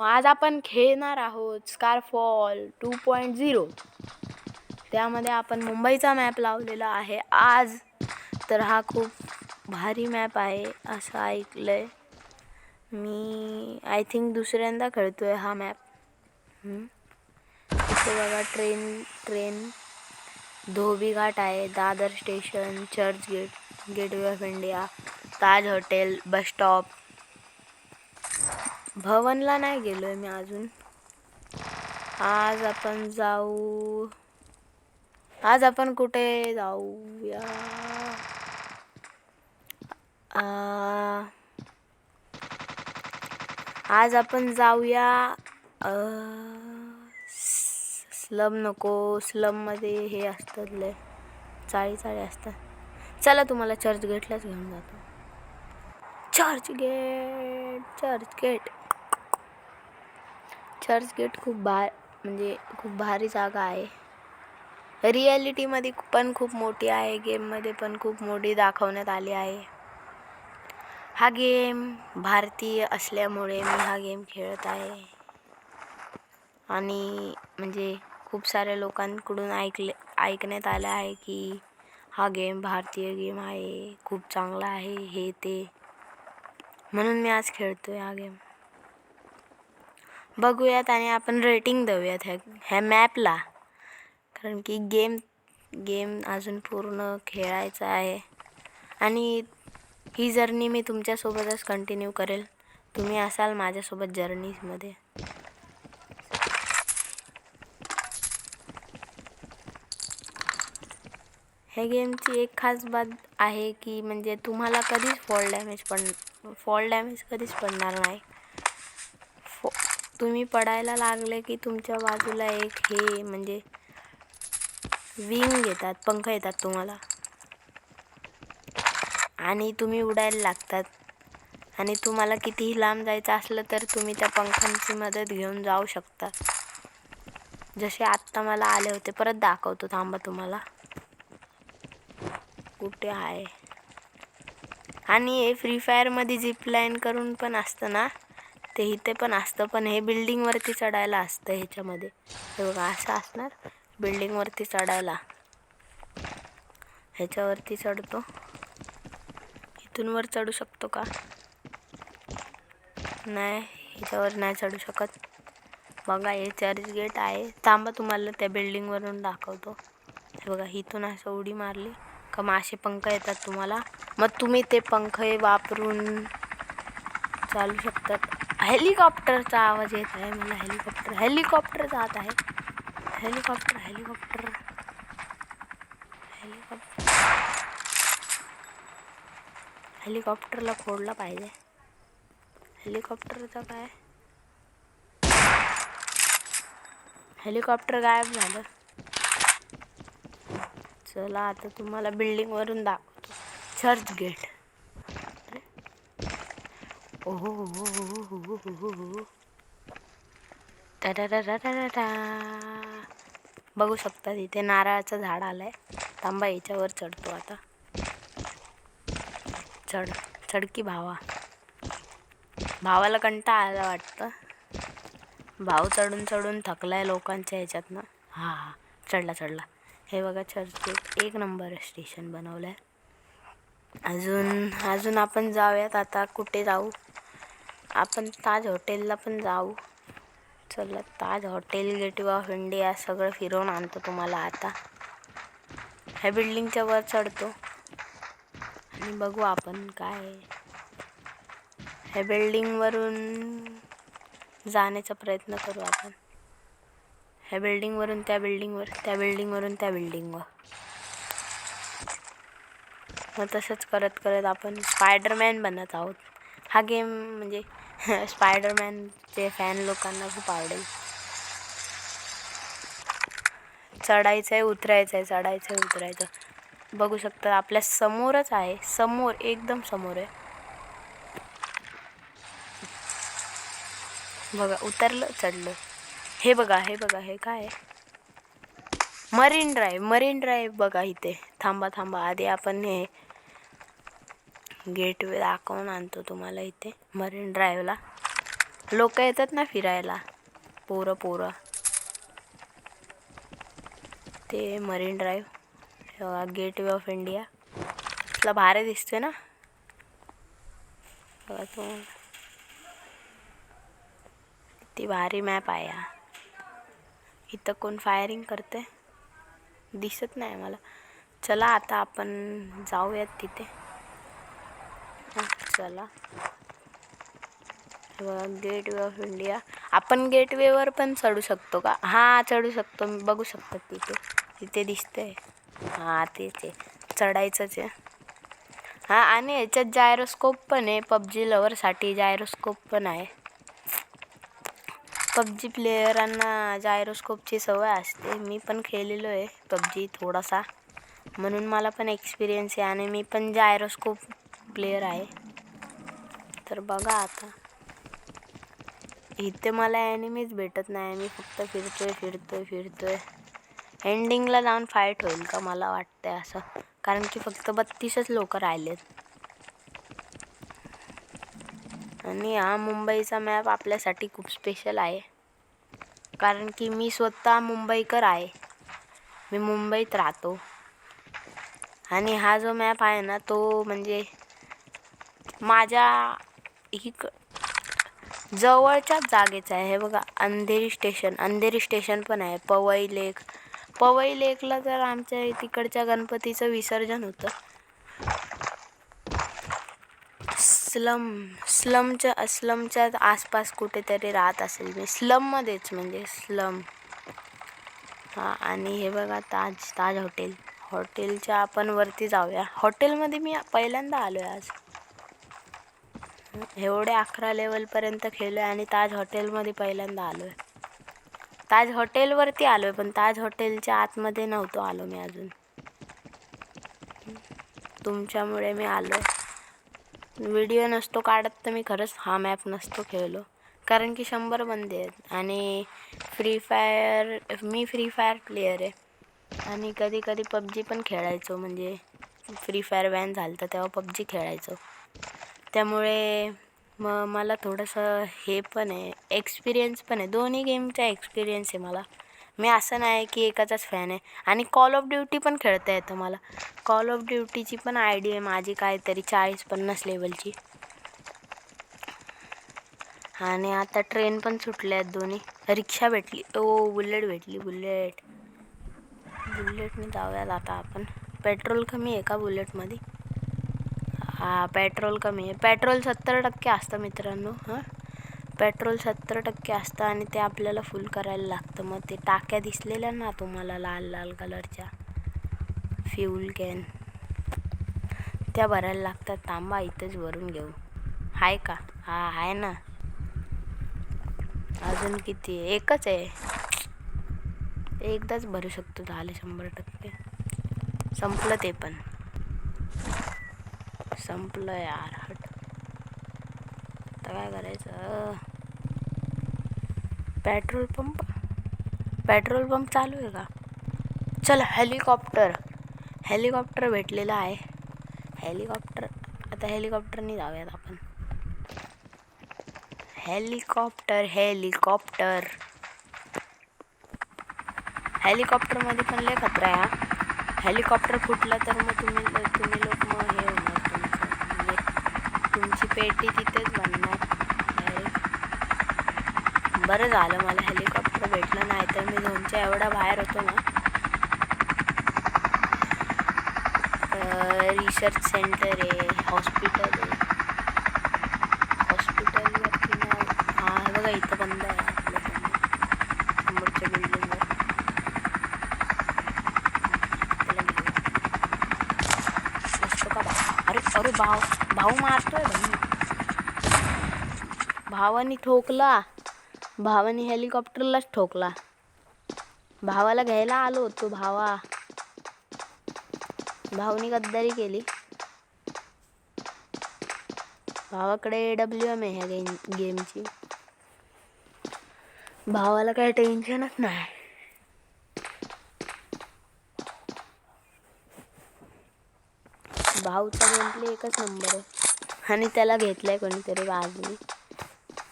आज आपण खेळणार आहोत स्कारफॉल 2.0. त्यामध्ये आपण मुंबईचा मॅप लावलेला आहे आज. तर हा खूप भारी मॅप आहे असं ऐकलंय मी. आय थिंक दुसऱ्यांदा खेळतोय हा मॅप. इथे बघा ट्रेन धोबी घाट आहे, Dadar station, Churchgate, Gateway of India, Taj hotel, bus stop. भवनला नाही गेलोय मी अजून. आज आपण कुठे जाऊया? आज आपण जाऊया स्लम. नको, स्लममध्ये हे असतात लय चाळी असतात. चला तुम्हाला चर्च गेटलाच घेऊन जातो. चर्च गेट खूप भारी जागा आहे. रिॲलिटीमध्ये पण खूप मोठी आहे, गेममध्ये पण खूप मोठी दाखवण्यात आली आहे. हा गेम भारतीय असल्यामुळे मी हा गेम खेळत आहे. आणि म्हणजे खूप साऱ्या लोकांकडून ऐकण्यात आलं आहे की हा गेम भारतीय गेम आहे, खूप चांगला आहे हे ते. म्हणून मी आज खेळतोय हा गेम. बघूयात आणि आपण रेटिंग देऊयात ह्या मॅपला, कारण की गेम अजून पूर्ण खेळायचा आहे. आणि ही जर्नी मी तुमच्यासोबतच कंटिन्यू करेल. तुम्ही असाल माझ्यासोबत जर्नीमध्ये. ह्या गेमची एक खास बात आहे की म्हणजे तुम्हाला कधीच फॉल डॅमेज कधीच पडणार नाही. तुम्ही पडायला लागले की तुमच्या बाजूला एक हे म्हणजे विंग येतात, पंख येतात तुम्हाला, आणि तुम्ही उडायला लागतात. आणि तुम्हाला कितीही लांब जायचं असलं तर तुम्ही त्या पंखांची मदत घेऊन जाऊ शकता. जसे आत्ता मला आले होते. परत दाखवतो थांबा तुम्हाला कुठे आहे. आणि हे फ्री फायरमध्ये झिपलाईन करून पण असतं ना, ते इथे पण असतं, पण हे बिल्डिंगवरती चढायला असतं ह्याच्यामध्ये. हे बघा असं असणार, बिल्डिंगवरती चढायला. ह्याच्यावरती चढतो. इथून वर चढू शकतो का? नाही, ह्याच्यावर नाही चढू शकत. बघा हे चर्च गेट आहे. थांबा तुम्हाला त्या बिल्डिंगवरून दाखवतो. हे बघा, इथून असं उडी मारली का मासे पंख येतात तुम्हाला. मग तुम्ही ते पंख वापरून चालू शकतात. हेलिकॉप्टरचा आवाज येत आहे मला. हेलिकॉप्टर जात आहे. हेलिकॉप्टर हेलिकॉप्टरला फोडला पाहिजे. हेलिकॉप्टरचा काय? हेलिकॉप्टर गायब झालं. चला आता तुम्हाला बिल्डिंगवरून दाखवतो चर्च गेट. ओहो बघू शकता तिथे नारळाचं झाड आलंय. थांबा याच्यावर चढतो आता. चढ की भावाला कंटाळा आला वाटतं. भाव चढून थकलाय लोकांच्या ह्याच्यातनं. हा चढला. हे बघा चर्च गेट. एक नंबर स्टेशन बनवलंय. अजून आपण जाऊयात. आता कुठे जाऊ? आपण ताज हॉटेलला पण जाऊ. चला, ताज हॉटेल, गेटवे ऑफ इंडिया सगळं फिरवून आणतो तुम्हाला आता. ह्या बिल्डिंगच्या वर चढतो आणि बघू आपण काय. ह्या बिल्डिंगवरून जाण्याचा प्रयत्न करू आपण. ह्या बिल्डिंगवरून त्या बिल्डिंगवर, त्या बिल्डिंगवरून त्या बिल्डिंगवर. मग तसंच करत आपण स्पायडरमॅन बनत आहोत. हा गेम म्हणजे स्पायडरमॅनचे फॅन लोकांना खूप आवडेल. चढायचंय उतरायचं. बघू शकता आपल्या समोरच आहे. एकदम समोर आहे. बघा, उतरलं, चढलं. हे बघा हे काय आहे? मरीन ड्राईव्ह बघा इथे. थांबा आधी आपण हे गेटवे दाखवून आणतो तुम्हाला. इथे मरीन ड्राईव्हला लोक येतात ना फिरायला, पोरं. ते मरीन ड्राईव्ह, गेट वे ऑफ इंडिया तुला भारी दिसतोय ना. तो ती भारी मॅप आहे. इथं कोण फायरिंग करते दिसत नाही मला. चला आता आपण जाऊयात तिथे. चला गेट वे ऑफ इंडिया. आपण गेटवेवर पण चढू शकतो का? हां चढू शकतो. बघू शकतात तिथे दिसतंय. हां तेच आहे, चढायचंच आहे. हां आणि याच्यात जायरोस्कोप पण आहे. पबजी लवरसाठी जायरोस्कोप पण आहे. पबजी प्लेयरांना जायरोस्कोपची सवय असते. मी पण खेळलेलो आहे पबजी थोडासा, म्हणून मला पण एक्सपिरियन्स आहे आणि मी पण जायरोस्कोप प्लेयर आहे. तर बघा आता इथे मला ॲनिमीच भेटत नाही. मी फक्त फिरतोय. एंडिंगला जाऊन फाईट होईल का मला वाटतंय असं, कारण की फक्त 32च लोक राहिलेत. आणि हा मुंबईचा मॅप आपल्यासाठी खूप स्पेशल आहे, कारण की मी स्वतः मुंबईकर आहे. मी मुंबईत राहतो आणि हा जो मॅप आहे ना तो म्हणजे माझ्या जवळच्याच जागेचा आहे. हे बघा, अंधेरी स्टेशन पण आहे. पवई लेकला तर आमच्या तिकडच्या गणपतीचं विसर्जन होतं. स्लमच्या आसपास कुठेतरी राहत असेल मी, स्लममध्येच म्हणजे स्लम. हां आणि हे बघा ताज हॉटेलच्या आपण वरती जाऊया. हॉटेलमध्ये मी पहिल्यांदा आलो आहे आज. एवढे 11 लेवलपर्यंत खेळलो आहे आणि ताज हॉटेलमध्ये पहिल्यांदा आलो आहे. ताज हॉटेलवरती आलो आहे, पण ताज हॉटेलच्या आतमध्ये नव्हतो आलो मी अजून. तुमच्यामुळे मी आलो. व्हिडिओ नसतो काढत तर मी खरंच हा मॅप नसतो खेळलो, कारण की 100 बंदे आहेत. आणि मी फ्री फायर प्लेयर आहे आणि कधी पबजी पण खेळायचो. म्हणजे फ्री फायर बॅन झालं तर तेव्हा पबजी खेळायचो. त्यामुळे मला थोडंसं हे पण आहे, एक्सपिरियन्स पण आहे. दोन्ही गेमचा एक्सपिरियन्स आहे मला. मी असं नाही की एकाचाच फॅन आहे. आणि कॉल ऑफ ड्युटी पण खेळता येतं मला. कॉल ऑफ ड्युटीची पण आयडी आहे माझी काहीतरी 40-50 लेवलची. आणि आता ट्रेन पण सुटल्या आहेत दोन्ही. रिक्षा भेटली, बुलेट भेटली. बुलेटने जाऊयात आता आपण. पेट्रोल कमी आहे का बुलेटमध्ये? हां पेट्रोल कमी आहे. पेट्रोल 70% असतं मित्रांनो. पेट्रोल 70% असतं आणि ते आपल्याला फुल करायला लागतं. मग ते टाक्या दिसलेल्या ना तुम्हाला लाल कलरच्या फ्यूल कॅन, त्या भरायला लागतात. थांबा इथंच भरून घेऊ. आहे का? हां आहे ना. अजून किती आहे? एकच आहे. एकदाच भरू शकतो. झाले 100%. संपलं ते पण. संपलं यार. हट. आता काय करायचं? पेट्रोल पंप चालू आहे का? चल हेलिकॉप्टर भेटलेला आहे. आता हेलिकॉप्टरने जाऊयात आपण. हेलिकॉप्टरमध्ये पण लय खतरा आहे. हेलिकॉप्टर फुटला तर मग तुम्ही लोक मग हे होणार तुमचं, म्हणजे तुमची पेटी तिथेच बनणार. बरं झालं मला हेलिकॉप्टर भेटलं, नाही तर मी झोनच्या एवढा बाहेर होतो ना. रिसर्च सेंटर आहे, हॉस्पिटल वरती ना. हां बघा इथं बंद आहे आपल्या समोरच्या बिल्डिंगवर. अरे भाऊ मारतोय. भावानी ठोकला. भावानी हेलिकॉप्टरलाच ठोकला. भावाला घ्यायला आलो होतो. भावानी गद्दारी केली. भावाकडे AWM आहे ह्या गेमची. भावाला काही टेन्शनच नाही. भाऊचा गेमप्ले एकच नंबर आहे आणि त्याला घेतलाय कोणीतरी बाजूने.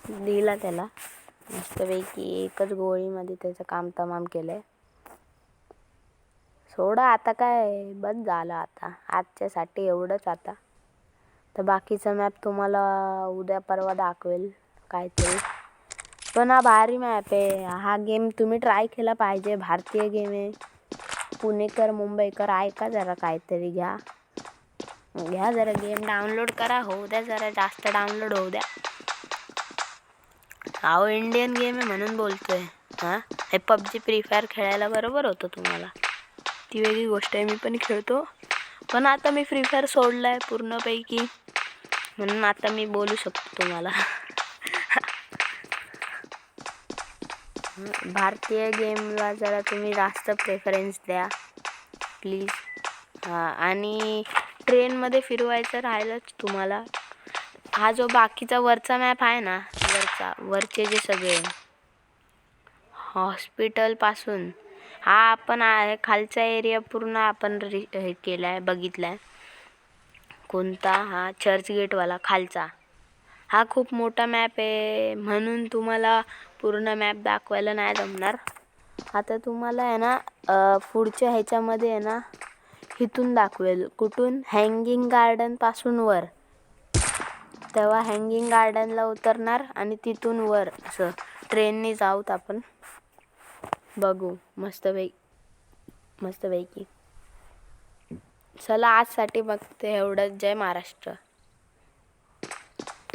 दिला त्याला मस्तपैकी एकच गोळीमध्ये त्याचं काम तमाम केलंय. सोडा आता काय बस झालं आता आजच्यासाठी एवढंच. आता तर बाकीचा मॅप तुम्हाला उद्या परवा दाखवेल काहीतरी. पण हा भारी मॅप आहे. हा गेम तुम्ही ट्राय केला पाहिजे. भारतीय गेम आहे. पुणेकर मुंबईकर ऐका जरा काहीतरी घ्या जरा गेम डाउनलोड करा. होऊ द्या जरा जास्त डाउनलोड होऊ द्या. अहो इंडियन गेम आहे म्हणून बोलतोय. हां हे पबजी फ्री फायर खेळायला बरोबर होतं तुम्हाला. ती वेगळी गोष्ट आहे. मी पण खेळतो पण आता मी फ्री फायर सोडला आहे पूर्णपैकी म्हणून आता मी बोलू शकतो तुम्हाला. भारतीय गेमला जरा तुम्ही जास्त प्रेफरन्स द्या प्लीज. हां आणि ट्रेनमध्ये फिरवायचं राहिलंच तुम्हाला. हा जो बाकीचा वरचा मॅप आहे ना वरचे जे सगळे हॉस्पिटलपासून हा आपण खालचा एरिया पूर्ण आपण हे केला आहे बघितला आहे. कोणता हा चर्चगेटवाला खालचा हा खूप मोठा मॅप आहे म्हणून तुम्हाला पूर्ण मॅप दाखवायला नाही जमणार. आता तुम्हाला आहे ना पुढच्या ह्याच्यामध्ये आहे ना इथून दाखवेल. कुठून हँगिंग गार्डनपासून वर. तेव्हा हँगिंग गार्डनला उतरणार आणि तिथून वर असं ट्रेनने जाऊत आपण. बघू मस्तपैकी. चला आजसाठी बघते एवढंच. जय महाराष्ट्र.